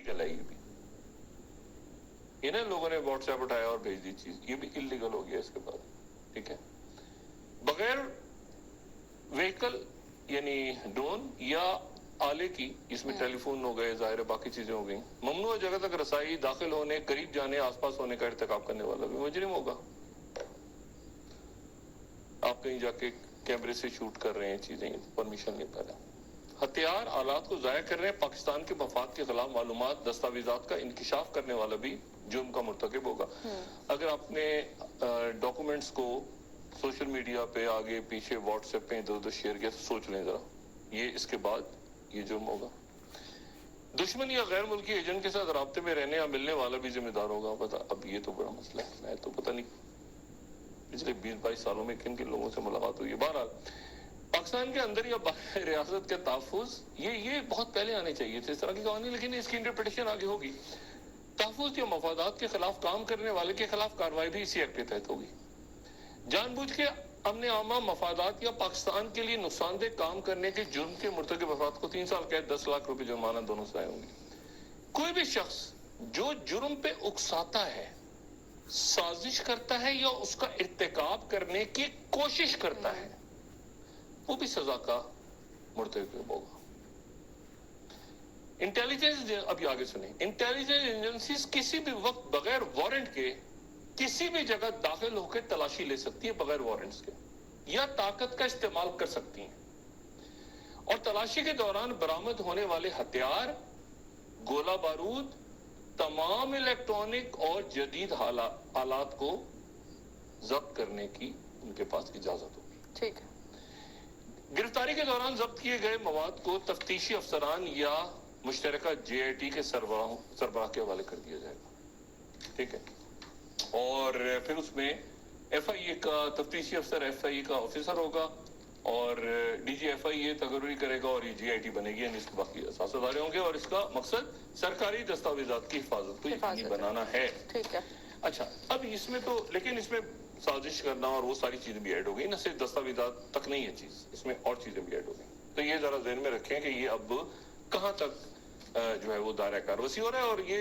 Illegal है ये भी। इन्हें लोगों ने व्हाट्सएप उठाया और भेज दी चीज, ये भी इलीगल हो गया इसके बाद, ठीक है। बगैर व्हीकल यानी ड्रोन या आले की, इसमें टेलीफोन हो गए, जाहिर है बाकी चीजें हो गई, ममनुआ जगह तक रसाई, दाखिल होने, करीब जाने, आसपास होने का इर्तिकाब करने वाला भी मुजरिम होगा। आप कहीं जाके कैमरे से शूट कर रहे हैं चीजें, परमिशन नहीं पा रहे, हथियार आलात को जाया कर रहे हैं, पाकिस्तान के मफाद के खिलाफ मालूमात दस्तावेजात का इंकिशाफ करने वाला भी जुर्म का मुर्तकिब होगा। अगर आपने डॉक्यूमेंट्स को सोशल मीडिया पे आगे पीछे व्हाट्सएप पे इधर उधर शेयर किया तो सोच लें जरा, ये इसके बाद ये जुर्म होगा। दुश्मन या गैर मुल्की एजेंट के साथ राब्ते में रहने या मिलने वाला भी जिम्मेदार होगा। पता अब ये तो बड़ा मसला है, मैं तो पता नहीं पिछले 20-22 सालों में किन किन लोगों से मुलाकात हुई है। बहरहाल पाकिस्तान के अंदर या बाहर रियासत के तहफ़्फ़ुज़, ये बहुत पहले आने चाहिए थे इस तरह की कहानी, लेकिन इसकी इंटरप्रिटेशन आगे होगी। तहफ़्फ़ुज़ या मफादात के खिलाफ काम करने वाले के खिलाफ कार्रवाई भी इसी एक्ट के तहत होगी। जानबूझ के अमन आमा, मफादात या पाकिस्तान के लिए नुकसानदेह काम करने के जुर्म के मुर्तकिब अफराद को 3 साल कैद, 10 लाख रुपए जुर्माना दोनों सजाएं होंगी। कोई भी शख्स जो जुर्म पे उकसाता है, साजिश करता है या उसका इर्तिकाब करने की कोशिश करता है, वो भी सजा का मुर्तकिब होगा। इंटेलिजेंस, अभी आगे सुने, इंटेलिजेंस एजेंसीज किसी भी वक्त बगैर वारंट के किसी भी जगह दाखिल होकर तलाशी ले सकती है बगैर वारंट्स के, या ताकत का इस्तेमाल कर सकती हैं, और तलाशी के दौरान बरामद होने वाले हथियार, गोला बारूद, तमाम इलेक्ट्रॉनिक और जदीद आलात को जब्त करने की उनके पास इजाजत होगी। ठीक है। गिरफ्तारी के दौरान जब्त किए गए मवाद को तफ्तीशी अफसरान या मुश्तरका JIT के सरबराह के हवाले कर दिया जाएगा, ठीक है। और फिर उसमें FIA का तफ्तीशी अफसर FIA का ऑफिसर होगा और DG FIA तकर्री करेगा और ये JIT बनेगी, यानी इसके बाकी असादारे होंगे, और इसका मकसद सरकारी दस्तावेजात की हिफाजत को यकीनी बनाना है। ठीक है। अच्छा, अब इसमें तो, लेकिन इसमें साजिश करना और वो सारी चीजें भी ऐड हो गई ना, सिर्फ दस्तावेजात तक नहीं है चीज, इसमें और चीजें भी ऐड हो गई। तो ये जरा ज़हन में रखें कि ये अब कहाँ तक जो है वो दायरा कार वसी हो रहा है। और ये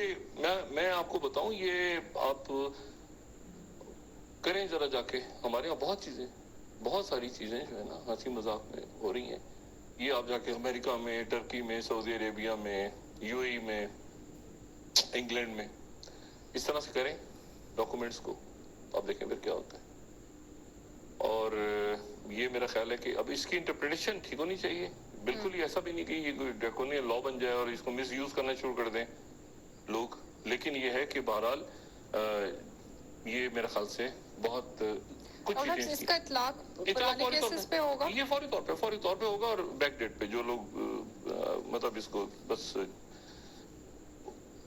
मैं आपको बताऊं, ये आप करें जरा जाके, हमारे यहाँ बहुत सारी चीजें जो है ना हंसी मजाक में हो रही हैं। ये आप जाके अमेरिका में, टर्की में, सऊदी अरेबिया में, UAE में, इंग्लैंड में इस तरह से करें डॉक्यूमेंट्स को, आप देखें फिर क्या होता है। और ये मेरा ख्याल है कि अब इसकी इंटरप्रिटेशन ठीक होनी चाहिए, बिल्कुल ही ऐसा भी नहीं कि ये कोई ड्रैकोनियन लॉ बन जाए और इसको मिस यूज करना शुरू कर दें लोग। लेकिन ये है कि बहरहाल ये मेरे ख्याल से बहुत कुछ चीजें, इसका इतलाक पुराने केसेस पे होगा, ये फौरी तौर पे होगा, और बैक डेट पे जो लोग मतलब इसको बस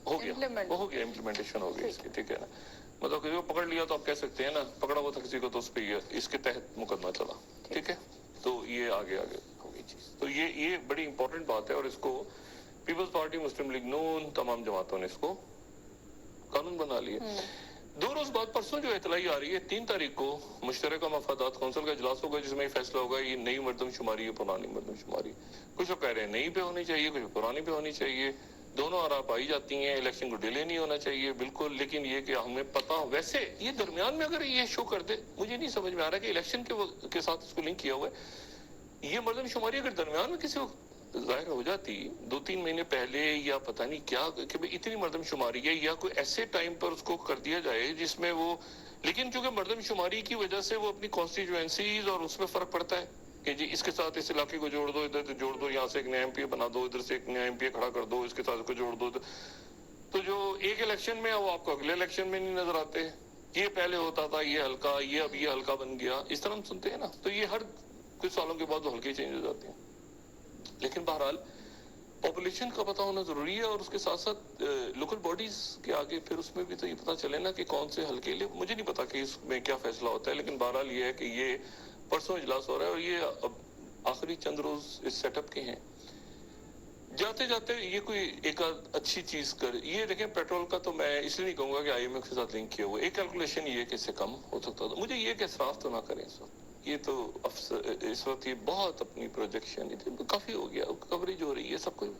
हो गया इम्प्लीमेंटेशन हो गई इसकी, ठीक है ना। मतलब किसी को पकड़ लिया तो आप कह सकते हैं ना, पकड़ा हुआ था किसी को तो उस पे इसके तहत मुकदमा चला, ठीक है। तो ये आगे होगी चीज। तो ये बड़ी इंपॉर्टेंट बात है, और इसको पीपल्स पार्टी, मुस्लिम लीग नून, तमाम जमातों ने इसको कानून बना लिया। 2 रोज बाद परसों जो इतलाई आ रही है, 3 तारीख को मुश्तरका मफादात कौंसिल का इजलास होगा, जिसमें फैसला होगा ये नई मरदमशुमारी है पुरानी मरदमशुमारी। कुछ लोग कह रहे हैं नई पे होनी चाहिए, कुछ पुरानी पे होनी चाहिए, दोनों आरा पाई जाती हैं। इलेक्शन को डिले नहीं होना चाहिए बिल्कुल, लेकिन ये कि हमें पता हो, वैसे ये दरमियान में अगर ये शो कर दे, मुझे नहीं समझ में आ रहा कि इलेक्शन के साथ इसको लिंक किया हुआ है। ये मरदमशुमारी अगर दरमियान में किसी वक्त जाहिर हो जाती 2-3 महीने पहले, या पता नहीं क्या कि भाई इतनी मर्दमशुमारी है, या कोई ऐसे टाइम पर उसको कर दिया जाए जिसमें वो, लेकिन चूंकि मर्दमशुमारी की वजह से वो अपनी कॉन्स्टिट्यूएंसीज और उसमें फर्क पड़ता है कि जी इसके साथ इस इलाके को जोड़ दो, इधर जोड़ दो, यहाँ से एक नया MPA बना दो, इधर से एक नया MPA खड़ा कर दो, इसके साथ इसको जोड़ दो। तो जो एक इलेक्शन में है वो आपको अगले इलेक्शन में नहीं नजर आते। ये पहले होता था ये हल्का, ये अब ये हल्का बन गया, इस तरह हम सुनते हैं ना। तो ये हर कुछ सालों के बाद वो हल्के चेंज हो जाते हैं। लेकिन बहरहाल पॉपुलेशन का पता होना जरूरी है, और उसके साथ साथ लोकल बॉडीज के आगे फिर उसमें भी तो ये पता चले ना कि कौन से हल्के लिए, मुझे नहीं पता कि इसमें क्या फैसला होता है। लेकिन बहरहाल ये है कि ये परसों इजलास हो रहा है, और ये अब आखिरी चंद रोज इस सेटअप के हैं। जाते जाते ये कोई एक अच्छी चीज कर, ये देखें पेट्रोल का तो मैं इसलिए नहीं कहूंगा कि IMF के साथ लिंक किया हुआ, एक कैलकुलेशन ये कि इससे कम हो सकता था। मुझे ये कि इसराफ तो ना करें इस वक्त, ये तो इस वक्त ये बहुत अपनी प्रोजेक्शन काफी हो गया, कवरेज हो रही है सब कुछ।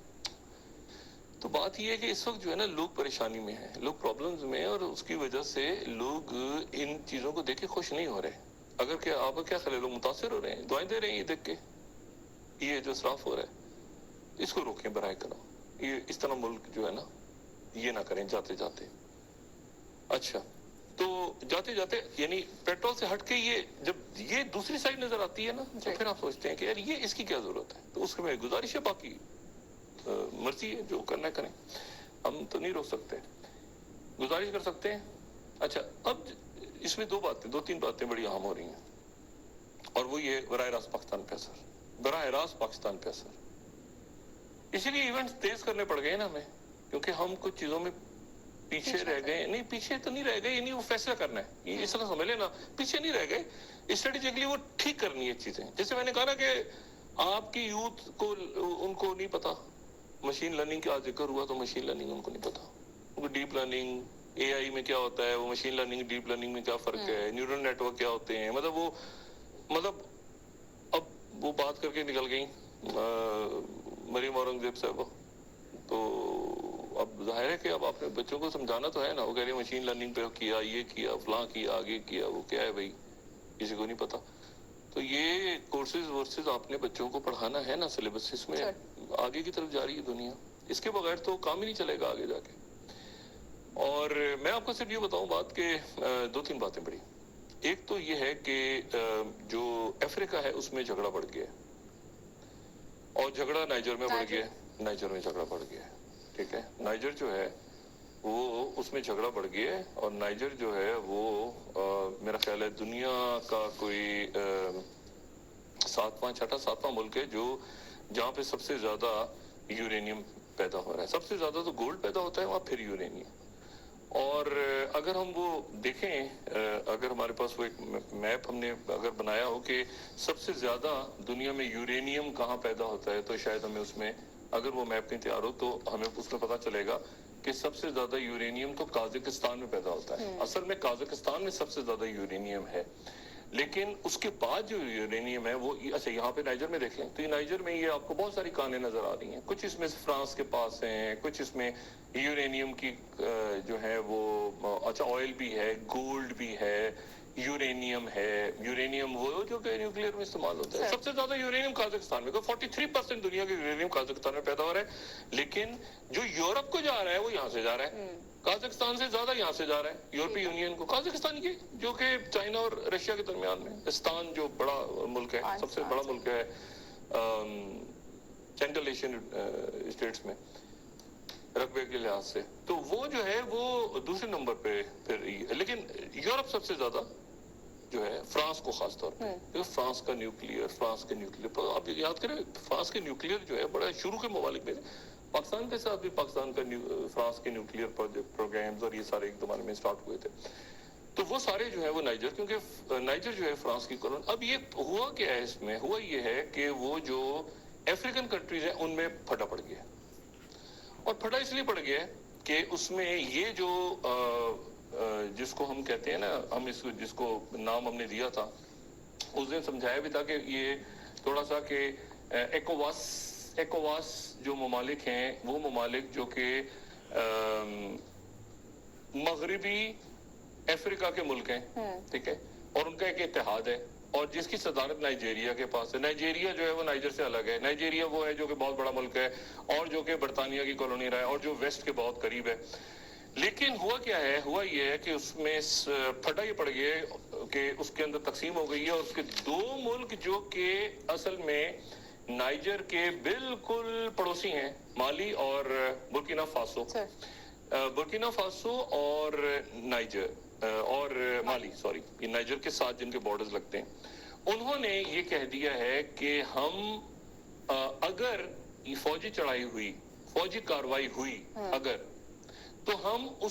تو بات یہ ہے کہ اس وقت جو ہے نا لوگ پریشانی میں ہیں, لوگ پرابلمز میں ہیں, اور اس کی وجہ سے لوگ ان چیزوں کو دیکھ کے خوش نہیں ہو رہے. اگر کیا آپ کیا خیال ہے, لوگ متاثر ہو رہے ہیں, دعائیں دے رہے ہیں یہ دیکھ کے, یہ جو اسراف ہو رہا ہے اس کو روکیں براہ کرم. یہ اس طرح ملک جو ہے نا یہ نہ کریں جاتے جاتے. اچھا, تو جاتے جاتے یعنی پیٹرول سے ہٹ کے یہ جب یہ دوسری سائڈ نظر آتی ہے نا, تو پھر آپ سوچتے ہیں کہ یار یہ اس کی کیا ضرورت ہے. تو اس میں گزارش ہے, باقی مرضی ہے, جو کرنا کریں, ہم تو نہیں روک سکتے, گزارش کر سکتے ہیں. اچھا, اب اس میں دو تین باتیں بڑی اہم ہو رہی ہیں, اور وہ یہ براہ راست پاکستان پہ اثر, براہ راست پاکستان پہ اثر. اسی لیے ایونٹس تیز کرنے پڑ گئے نا ہمیں, کیونکہ ہم کچھ چیزوں میں پیچھے رہ گئے. نہیں پیچھے تو نہیں رہ گئے, یعنی وہ فیصلہ کرنا ہے, یہ اس طرح سمجھ لینا, پیچھے نہیں رہ گئے, اسٹریٹجکلی وہ ٹھیک کرنی ہے چیزیں. جیسے میں نے کہا نا کہ آپ کی یوتھ کو ان کو نہیں پتا مشین لرننگ کا ذکر ہوا, تو مشین لرننگ ان کو نہیں پتا, ان کو ڈیپ لرننگ اے آئی میں کیا ہوتا ہے, وہ مشین لرننگ ڈیپ لرننگ میں کیا فرق ہے, نیورل نیٹ ورک کیا ہوتے ہیں, مطلب اب وہ بات کر کے نکل گئی مریم اورنگزیب صاحبہ. تو اب ظاہر ہے کہ اب آپ نے بچوں کو سمجھانا تو ہے نا, وہ کہہ رہے ہیں مشین لرننگ پہ کیا, یہ کیا, فلاں کیا, آگے کیا, وہ کیا ہے بھائی کسی کو نہیں پتا. تو یہ کورسز ورسز آپ نے بچوں کو پڑھانا ہے نا, سلیبس اس میں آگے کی طرف جا رہی ہے دنیا, اس کے بغیر تو کام ہی نہیں چلے گا آگے جا کے. اور میں آپ کو صرف یہ بتاؤں بات کہ دو تین باتیں بڑی. ایک تو یہ ہے کہ جو افریقہ ہے اس میں جھگڑا بڑھ گیا, اور جھگڑا نائجر میں بڑھ گیا, نائجر میں جھگڑا بڑھ گیا, ٹھیک ہے. نائجر جو ہے وہ اس میں جھگڑا بڑھ گیا, اور نائجر جو ہے وہ میرا خیال ہے دنیا کا کوئی ساتواں ملک ہے جو جہاں پہ سب سے زیادہ یورینیم پیدا ہو رہا ہے. سب سے زیادہ تو گولڈ پیدا ہوتا ہے وہاں, پھر یورینیم. اور اگر ہم وہ دیکھیں, اگر ہمارے پاس وہ ایک میپ ہم نے اگر بنایا ہو کہ سب سے زیادہ دنیا میں یورینیم کہاں پیدا ہوتا ہے, تو شاید ہمیں اس میں اگر وہ میپ نہیں تیار ہو تو ہمیں اس میں پتا چلے گا کہ سب سے زیادہ یورینیم تو قازقستان میں پیدا ہوتا ہے. اصل میں قازقستان میں سب سے زیادہ یورینیم ہے, لیکن اس کے بعد جو یورینیم ہے وہ اچھا یہاں پہ نائجر میں دیکھیں تو یہ نائجر میں یہ آپ کو بہت ساری کانیں نظر آ رہی ہیں, کچھ اس میں فرانس کے پاس ہیں, کچھ اس میں یورینیم کی جو ہے وہ اچھا آئل بھی ہے, گولڈ بھی ہے, یورینیم ہے. یورینیم وہ جو کہ نیوکلیئر میں استعمال ہوتا ہے. سب سے زیادہ یورینیم قازقستان میں, 43% دنیا کے یورینیم قازقستان میں پیدا ہو رہا ہے. لیکن جو یورپ کو جا رہا ہے وہ یہاں سے جا رہا ہے, قازقستان سے زیادہ یہاں سے جا رہا ہے یورپی یونین کو. قازقستان کی جو کہ چائنا اور رشیا کے درمیان میں, استان جو بڑا ملک ہے, سب سے بڑا ملک ہے سینٹرل ایشین اسٹیٹس میں رقبے کے لحاظ سے, تو وہ جو ہے وہ دوسرے نمبر پہ پھر. لیکن یورپ سب سے زیادہ جو ہے فرانس کو خاص طور پہ, فرانس کا نیوکلیئر آپ یاد کریں, فرانس کے نیوکلیئر جو ہے بڑا شروع کے ممالک میں پاکستان کے ساتھ بھی پاکستان کا فرانس کے نیوکلیئر پروگرامز اور یہ سارے ایک زمانے میں سٹارٹ ہوئے تھے. تو وہ سارے جو ہے وہ نائجر, کیونکہ نائجر جو ہے فرانس کی کالونی. اب یہ ہوا کیا ہے, اس میں ہوا یہ ہے کہ وہ جو افریقن کنٹریز ہیں ان میں پھٹا پڑ گیا, اور پھٹا اس لیے پڑ گیا کہ اس میں یہ جو جس کو ہم کہتے ہیں نا, ہم اس جس کو نام ہم نے دیا تھا اس دن سمجھایا بھی تھا کہ یہ تھوڑا سا کہ ایکوواس جو ممالک ہیں وہ ممالک جو کہ مغربی افریقہ کے ملک ہیں, ٹھیک ہے, اور ان کا ایک اتحاد ہے, اور جس کی صدارت نائجیریا کے پاس ہے. نائجیریا جو ہے وہ نائجر سے الگ ہے. نائجیریا وہ ہے جو کہ بہت بڑا ملک ہے اور جو کہ برطانیہ کی کالونی رہا ہے اور جو ویسٹ کے بہت قریب ہے. لیکن ہوا کیا ہے, ہوا یہ ہے کہ اس میں پھٹا یہ پڑ گیا کہ اس کے اندر تقسیم ہو گئی ہے, اور اس کے دو ملک جو کہ اصل میں نائجر کے بالکل پڑوسی ہیں, مالی اور برکینا فاسو, برکینا فاسو اور نائجر اور مالی, سوری, یہ نائجر کے ساتھ جن کے بارڈرز لگتے ہیں, انہوں نے یہ کہہ دیا ہے کہ ہم اگر فوجی چڑھائی ہوئی, فوجی کاروائی ہوئی اگر, تو ہم اس